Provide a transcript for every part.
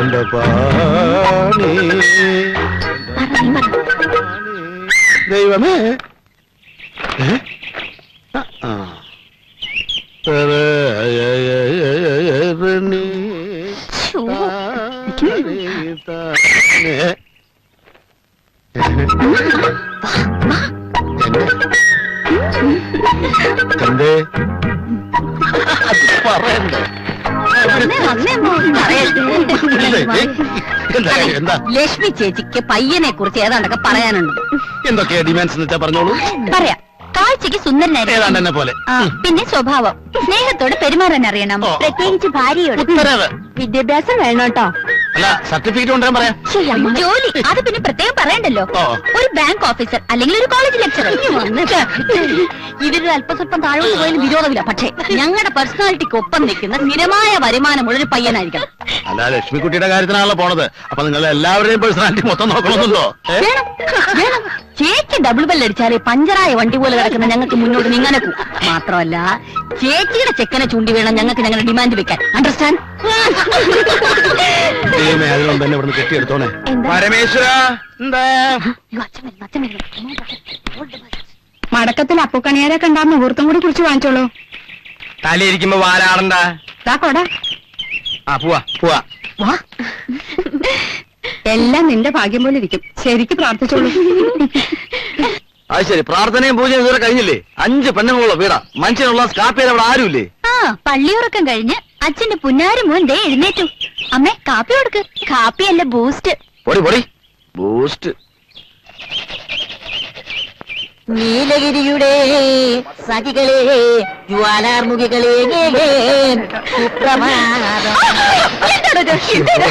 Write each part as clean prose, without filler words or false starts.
എന്റെ പാണി ദൈവമേ എന്തേ എന്താ ലക്ഷ്മി ചേച്ചിക്ക് പയ്യനെ കുറിച്ച് ഏതാണ്ടൊക്കെ പറയാനുണ്ട്. എന്തൊക്കെയാ ഡിമാൻഡ്സ് എന്ന് വെച്ചാ പറഞ്ഞോളൂ. പറയാം. കാഴ്ചക്ക് സുന്ദരനായിരുന്നു, ഏതാണ്ട് എന്നെ പോലെ. പിന്നെ സ്വഭാവം സ്നേഹത്തോട് പെരുമാറാൻ അറിയണം, പ്രത്യേകിച്ച് ഭാര്യയോട്. വിദ്യാഭ്യാസം വേണം കേട്ടോ. അല്ല, സർട്ടിഫിക്കറ്റ് കൊണ്ടുവരാൻ പറയാം. ജോലി അത് പിന്നെ പ്രത്യേകം പറയണ്ടല്ലോ. ഒരു ബാങ്ക് ഓഫീസർ അല്ലെങ്കിൽ ഒരു കോളേജ് ലെക്ചറർ. ഇതൊരു അല്പസ്വല്പം താഴോട്ട് പോയാലും വിരോധമില്ല. പക്ഷേ ഞങ്ങളുടെ പേഴ്സണാലിറ്റിക്ക് ഒപ്പം നിൽക്കുന്ന സ്ഥിരമായ വരുമാനമുള്ള ഒരു പയ്യനായിരിക്കണം. അല്ല, ലക്ഷ്മിക്കുട്ടിയുടെ കാര്യത്തിനാണല്ലോ പോണത്. അപ്പൊ നിങ്ങൾ എല്ലാവരുടെയും പേഴ്സണാലിറ്റി മൊത്തം നോക്കണമെന്നുണ്ടോ? വേണം വേണം. ചേച്ചി ഡബിൾ ബെല്ലടിച്ചാലേ പഞ്ചറായ വണ്ടി പോലെ കിടക്കുന്ന ഞങ്ങൾക്ക് മുന്നോട്ട് നീങ്ങാനെ പോകും. മാത്രമല്ല ചേച്ചിയുടെ ചെക്കനെ ചൂണ്ടി വേണം ഞങ്ങൾക്ക് ഞങ്ങളുടെ ഡിമാൻഡ് വെക്കാൻ. അണ്ടർസ്റ്റാൻഡ്? അതിനൊന്നും തന്നെ ഇവിടുന്ന് കെട്ടിയെടുത്തോണേ. പരമേശ്വര മടക്കത്തിൽ അപ്പുക്കണിയാരൊക്കെ ഉണ്ടാകുന്ന മുഹൂർത്തം കൂടി കുറിച്ച് വാങ്ങിച്ചോളൂ. തലയിരിക്കുമ്പോ വാലാടണ്ട. പോവാ പോവാ. എല്ലാം നിന്റെ ഭാഗ്യം പോലെ ഇരിക്കും. ശരിക്ക് പ്രാർത്ഥിച്ചോളൂ. അത് ശരി, പ്രാർത്ഥനയും പൂജയും ഇതുവരെ കഴിഞ്ഞില്ലേ? 5 പെണ്ണുങ്ങളുള്ള വീടാ. മനുഷ്യനുള്ള സ്കാപ്പിയിൽ അവിടെ ആരുമില്ലേ? പള്ളിയുറക്കം കഴിഞ്ഞ് അച്ഛന്റെ പുന്നാരി മോൻ ദേ എഴുന്നേറ്റു. അമ്മേ കാപ്പി കൊടുക്ക്. കാപ്പിയല്ല, ബൂസ്റ്റ്. പൊടി പൊടി ബൂസ്റ്റ്. നീലഗിരിയുടെ സഖികളെ, ജ്വാലാർമുഖികളെ,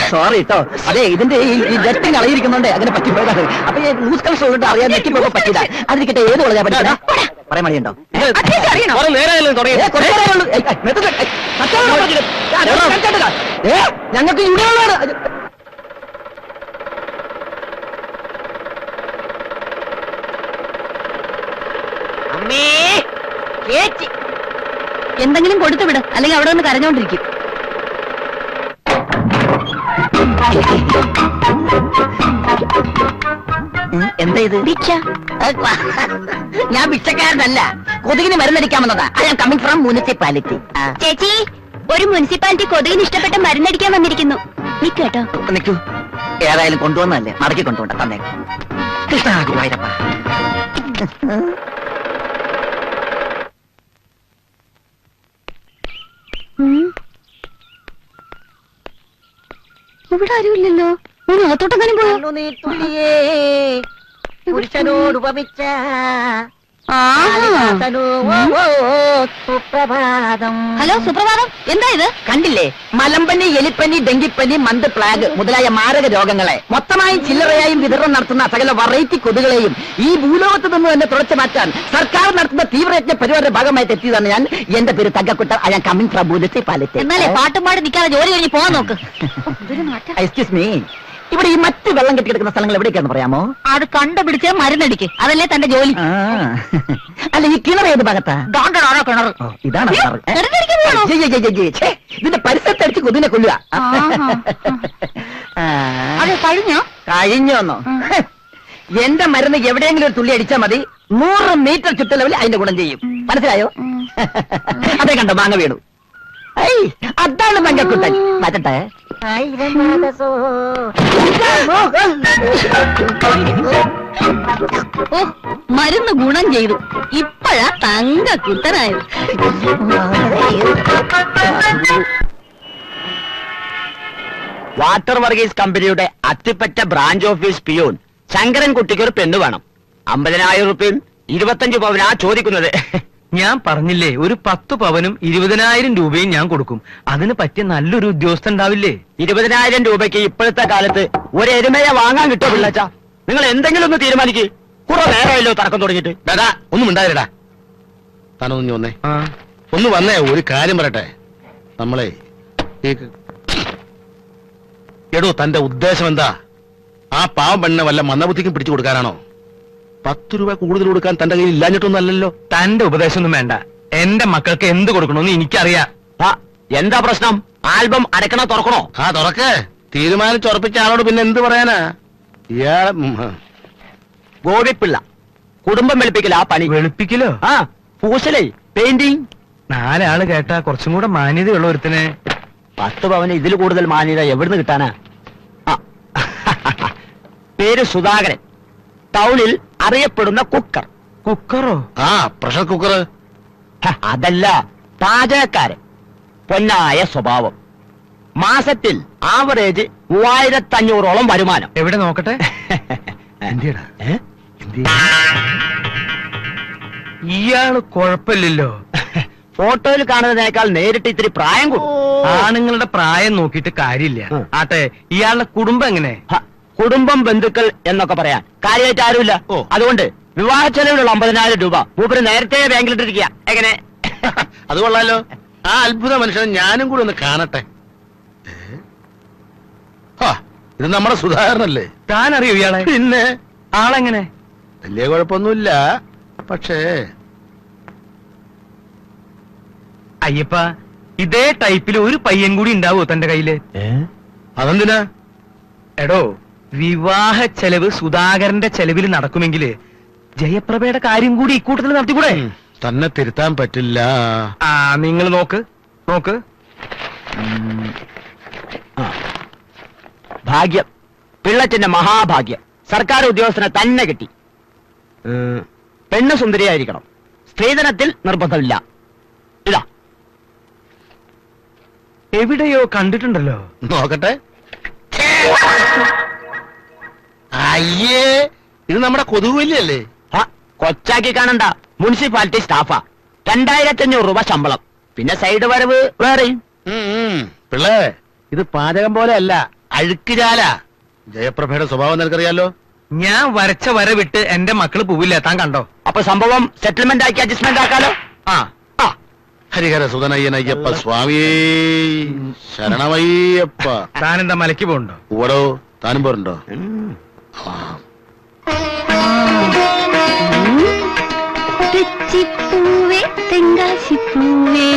സോറി കേട്ടോ. അതെ, ഇതിന്റെ ഈ ജെറ്റിങ് അളയിരിക്കുന്നുണ്ട്, അങ്ങനെ പറ്റിപ്പോയതാണ്. അപ്പൊ ലൂസ് കളർ ഷോട്ട് അറിയാൻ നെറ്റിപ്പോ പറ്റില്ല. അതിരിക്കട്ടെ, ഏത് കൊള്ളാ പഠിക്കണ പറയാൻ മടിയുണ്ടോ? ഞങ്ങൾക്ക് ഇവിടെയുള്ളതാണ്. എന്തെങ്കിലും കൊടുത്തു വിട്, അല്ലെങ്കിൽ അവിടെ ഒന്ന് കരഞ്ഞോണ്ടിരിക്കും. എന്താ ഇത്? ഭിക്ഷ. ഞാൻ ഭിക്ഷക്കാരനല്ല, കൊതുകിന് മരുന്നടിക്കാമെന്നതാ. I am coming from municipality. ചേച്ചി, ഒരു മുനിസിപ്പാലിറ്റി കൊതുകിന് ഇഷ്ടപ്പെട്ട മരുന്നടിക്കാൻ വന്നിരിക്കുന്നു. നിൽക്കട്ടോ. നിൽക്കൂ. ഏതായാലും കൊണ്ടുവന്നല്ലേ, മടക്കി കൊണ്ടുപോണ്ട. തന്നെ കൃഷ്ണ ഗുരുവായൂരപ്പ. ഇവിടെ ആരുമില്ലല്ലോ. അകത്തോട്ടെങ്ങാനും പോയോ? പുരുഷനോട് ഉപമിച്ച സുപ്രഭാതം. ഹലോ, സുപ്രഭാതം. എന്താ ഇത്? കണ്ടില്ലേ? മലമ്പനി, എലിപ്പനി, ഡെങ്കിപ്പനി, മന്ത്, പ്ലാഗ് മുതലായ മാരക രോഗങ്ങളെ മൊത്തമായും ചില്ലറയായും വിതരണം നടത്തുന്ന സകല വെറൈറ്റി കൊതുകളെയും ഈ ഭൂലോകത്ത് നിന്ന് തന്നെ തുടച്ചു മാറ്റാൻ സർക്കാർ നടത്തുന്ന തീവ്രയജ്ഞ പരിപാടിയുടെ ഭാഗമായിട്ട് എത്തിയതാണ് ഞാൻ. എന്റെ പേര് Thankakutta. I am coming from municipality. എന്നാലേ പാട്ടും പാടി നിൽക്കാതെ ജോലി കഴിഞ്ഞ് പോകാൻ നോക്ക്. എക്സ്ക്യൂസ് മീ, ഇവിടെ ഈ മറ്റ് വെള്ളം കെട്ടിക്കിടക്കുന്ന സ്ഥലങ്ങൾ എവിടേക്കാന്ന് പറയാമോ? അത് കണ്ടുപിടിച്ച് മരുന്നടിക്ക്. അതല്ലേ തന്റെ ജോലി. അല്ല, ഈ കിണർ ഏത് ഭാഗത്താ? കിണർ ഇതാണ് ഇതിന്റെ പരിസരത്തടിച്ച് കൊതിനെ കൊല്ലുക. കഴിഞ്ഞോന്നോ? എന്റെ മരുന്ന് എവിടെയെങ്കിലും ഒരു തുള്ളി അടിച്ചാൽ മതി, 100 മീറ്റർ ചുറ്റളവിൽ അതിന്റെ ഗുണം ചെയ്യും. മനസ്സിലായോ? അതേ കണ്ടോ, മാങ്ങ വീണു. അതാണ് തങ്കക്കുട്ടൻ. മാറ്റട്ടെ. മരുന്ന് ഗുണം ചെയ്തു. ഇപ്പോഴാ തങ്കക്കുട്ടനായത്. വാട്ടർ വർഗീസ് കമ്പനിയുടെ അത്തിപ്പറ്റ ബ്രാഞ്ച് ഓഫീസ് പിയൂൺ ശങ്കരൻകുട്ടിക്ക് ഒരു പെണ്ണ് വേണം. 50,000 രൂപയും 25 പവനാ ചോദിക്കുന്നത്. ഞാൻ പറഞ്ഞില്ലേ, ഒരു 10 പവനും 20,000 രൂപയും ഞാൻ കൊടുക്കും. അതിന് പറ്റിയ നല്ലൊരു ഉദ്യോഗസ്ഥൻ ഉണ്ടാവില്ലേ? 20,000 രൂപയ്ക്ക് ഇപ്പോഴത്തെ കാലത്ത് ഒരു എരുമയെ വാങ്ങാൻ കിട്ടുമോ പിള്ളച്ചാ? നിങ്ങൾ എന്തെങ്കിലും ഒന്ന് തീരുമാനിക്ക്. കുറെ നേരമല്ലോ തർക്കം തുടങ്ങിയിട്ട്. ഡാ, ഒന്നും ഉണ്ടായിരടാ. താനൊന്നു വന്നേ. ഒന്ന് വന്നേ, ഒരു കാര്യം പറയട്ടെ. നമ്മളെ എടോ, തന്റെ ഉദ്ദേശം എന്താ? ആ പാവം പെണ്ണിനെ വല്ല മന്ദബുദ്ധിക്കും പിടിച്ചു കൊടുക്കാനാണോ? 10 രൂപ കൂടുതൽ കൊടുക്കാൻ തന്റെ കയ്യിൽ ഇല്ലാഞ്ഞിട്ടൊന്നും അല്ലല്ലോ. തന്റെ ഉപദേശമൊന്നും വേണ്ട. എന്റെ മക്കൾക്ക് എന്ത് കൊടുക്കണമെന്ന് എനിക്കറിയാം. എന്താ പ്രശ്നം? ആൽബം അടക്കണോ തുറക്കണോ? ആ തുറക്ക്. തീരുമാനിച്ചുറപ്പിച്ച ആളോട് പിന്നെ എന്ത് പറയാനാ? ഇയാളെ ഗോപിപ്പിള്ള കുടുംബം വെളുപ്പിക്കല ആ പണി. വെളുപ്പിക്കലോ? ആ പൂശലേ പെയിന്റിങ്. 4 ആള് കേട്ടാ കുറച്ചും കൂടെ മാന്യതയുള്ള ഒരുത്തനെ. 10 പവന് ഇതിൽ കൂടുതൽ മാന്യത എവിടുന്ന് കിട്ടാനാ? ആ. പേര് സുധാകരൻ. ടൗണിൽ അറിയപ്പെടുന്ന കുക്കർ. കുക്കറോ? ആ പ്രഷർ കുക്കർ. അതല്ല, പാചകക്കാരൻ. പൊന്നായ സ്വഭാവം. മാസത്തിൽ ആവറേജ് 3500ഓളം വരുമാനം. എവിടെ നോക്കട്ടെ. എന്തിയടാ? ഏ? ഇയാള് കുഴപ്പമില്ലല്ലോ. ഫോട്ടോയിൽ കാണുന്നതിനേക്കാൾ നേരിട്ട് ഇത്തിരി പ്രായം കൂടും. ആണുങ്ങളുടെ പ്രായം നോക്കിയിട്ട് കാര്യമില്ല. ഉം. ആട്ടെ, ഇയാളുടെ കുടുംബം എങ്ങനെ? കുടുംബം, ബന്ധുക്കൾ എന്നൊക്കെ പറയാൻ കാര്യമായിട്ട് ആരുമില്ല. ഓ. അതുകൊണ്ട് വിവാഹ ചെലവിലുള്ള 50,000 രൂപ മൂപ്പര് നേരത്തെ ബാങ്കിലിട്ടിരിക്കുക. എങ്ങനെ? അത് കൊള്ളാലോ. ആ അത്ഭുത മനുഷ്യനെ ഞാനും കൂടി ഒന്ന് കാണട്ടെ. ഇത് നമ്മുടെ സുധാകരനല്ലേ? താൻ അറിയോ ഇയാളെ? പിന്നെ ആളെങ്ങനെ? വലിയ കുഴപ്പമൊന്നുമില്ല. പക്ഷേ അയ്യപ്പ, ഇതേ ടൈപ്പിൽ ഒരു പയ്യൻ കൂടി ഉണ്ടാവോ തന്റെ കയ്യില്? അതെന്തിനാ? എടോ, വിവാഹ ചെലവ് സുധാകരന്റെ ചെലവിൽ നടക്കുമെങ്കില് ജയപ്രഭയുടെ കാര്യം കൂടി ഇക്കൂട്ടത്തിൽ നടത്തിക്കൂടെ? തന്നെ തിരുത്താൻ പറ്റില്ല. ആ, നിങ്ങൾ നോക്ക് നോക്ക്. ഭാഗ്യം, പിള്ളച്ചന്റെ മഹാഭാഗ്യം. സർക്കാർ ഉദ്യോഗസ്ഥനെ തന്നെ കിട്ടി. പെണ്ണ് സുന്ദരിയായിരിക്കണം. സ്ത്രീധനത്തിൽ നിർബന്ധമില്ല. ഇതാ. എവിടെയോ കണ്ടിട്ടുണ്ടല്ലോ. നോക്കട്ടെ. അയ്യേ, ഇത് നമ്മുടെ കൊതുകുവല്ലിയല്ലേ? കൊച്ചാക്കി കാണണ്ട, മുനിസിപ്പാലിറ്റി സ്റ്റാഫാ. 2500 രൂപ ശമ്പളം. പിന്നെ സൈഡ് വരവ് വേറെയും. പിള്ളേ, ഇത് പാചകം പോലെ അല്ല, അഴുക്കുചാല. ജയപ്രഭയുടെ സ്വഭാവം നിനക്കറിയാലോ. ഞാൻ വരച്ച വര വിട്ട് എന്റെ മക്കള് പോവില്ല. താൻ കണ്ടോ? അപ്പൊ സംഭവം സെറ്റിൽമെന്റ് ആക്കി അഡ്ജസ്റ്റ്മെന്റ് ആക്കാലോ. ആ, ഹരിഹര സുതനയ്യനയ്യപ്പ സ്വാമിയേ ശരണമയ്യപ്പ. താൻ എന്താ മലയ്ക്ക് പോണ്ടോ? ഓടോ, താനും പോരുണ്ടോ? തെച്ചിപ്പൂവേ തെങ്കാശിപ്പൂവേ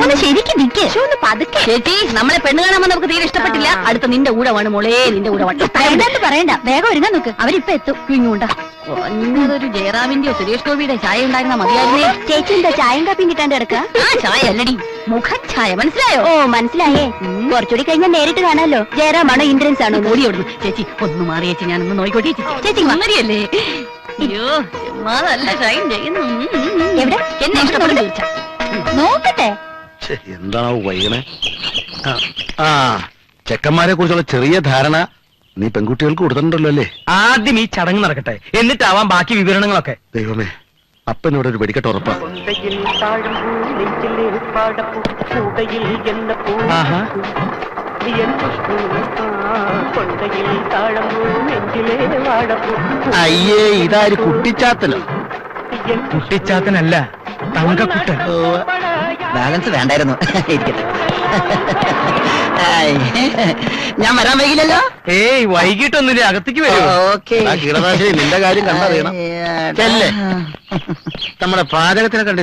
ഒന്ന് ശരിക്കും നിൽക്കേ. ഒന്ന് പതുക്കെ. ചേച്ചി, നമ്മളെ പെണ്ണ് കാണാൻ നമുക്ക് തീരെ ഇഷ്ടപ്പെട്ടില്ല. അടുത്ത നിന്റെ കൂടെ വേണം മോളെ, നിന്റെ കൂടെ വേണം. പറയണ്ട, വേഗം ഒരുങ്ങാൻ നോക്ക്. അവരിപ്പൊ എത്തും. ഇങ്ങോട്ടാ ഒരു ജയറാമിന്റെയോ സുരേഷ് ഗോപിയുടെ ചായ ഉണ്ടായിരുന്ന മതിയായിരുന്നേ. ചേച്ചി എന്താ ചായയും കാപ്പിയും കിട്ടാണ്ട് കിടക്കുക? ആ ചായ അല്ലടി, മുഖം ചായ. മനസ്സിലായോ? ഓ മനസ്സിലായേ. കുറച്ചുകൂടി കഴിഞ്ഞാൽ നേരിട്ട് കാണാമല്ലോ. ജയറാമാണോ ഇൻഷുറൻസ് ആണോ? ഓടി ഓടുന്നു. ചേച്ചി ഒന്ന് മാറി ചേച്ചി, ഞാനൊന്ന് നോയിക്കോട്ടെ. ചേച്ചി മങ്ങരിയല്ലേ? അയ്യോ, ചുമ്മാതല്ല ഷൈൻ ചെയ്യുന്നു. എവിടെ എന്നെ ഇഷ്ടപ്പെടുന്നു നോക്കട്ടെ. എന്താണോ വൈകണേ? ആ ചെക്കന്മാരെ കുറിച്ചുള്ള ചെറിയ ധാരണ നീ പെൺകുട്ടികൾക്ക് കൊടുത്തിട്ടുണ്ടല്ലോ അല്ലേ? ആദ്യം ഈ ചടങ്ങ് നടക്കട്ടെ, എന്നിട്ടാവാം ബാക്കി വിവരണങ്ങളൊക്കെ. ദൈവമേ, അപ്പനോട് ഒരു വെടിക്കെട്ട് ഉറപ്പാ. ആഹാ, അയ്യേ, ഇതാര് കുട്ടിച്ചാത്തനോ? കുട്ടിച്ചാത്തനല്ല, തങ്കക്കുട്ടൻ. ബാലൻസ് വേണ്ടായിരുന്നു. ഇരിക്കട്ടെ. ഞാൻ വരാൻ വൈകില്ലല്ലോ. ഏയ്, വൈകിട്ടൊന്നുമില്ല, അകത്തേക്ക് വരൂ. ഓക്കെ. കീടനാശിനി നിന്റെ കാര്യം കണ്ടറിയണം. ചെല്ലേ, നമ്മുടെ പാചകത്തിനെ കണ്ടില്ല.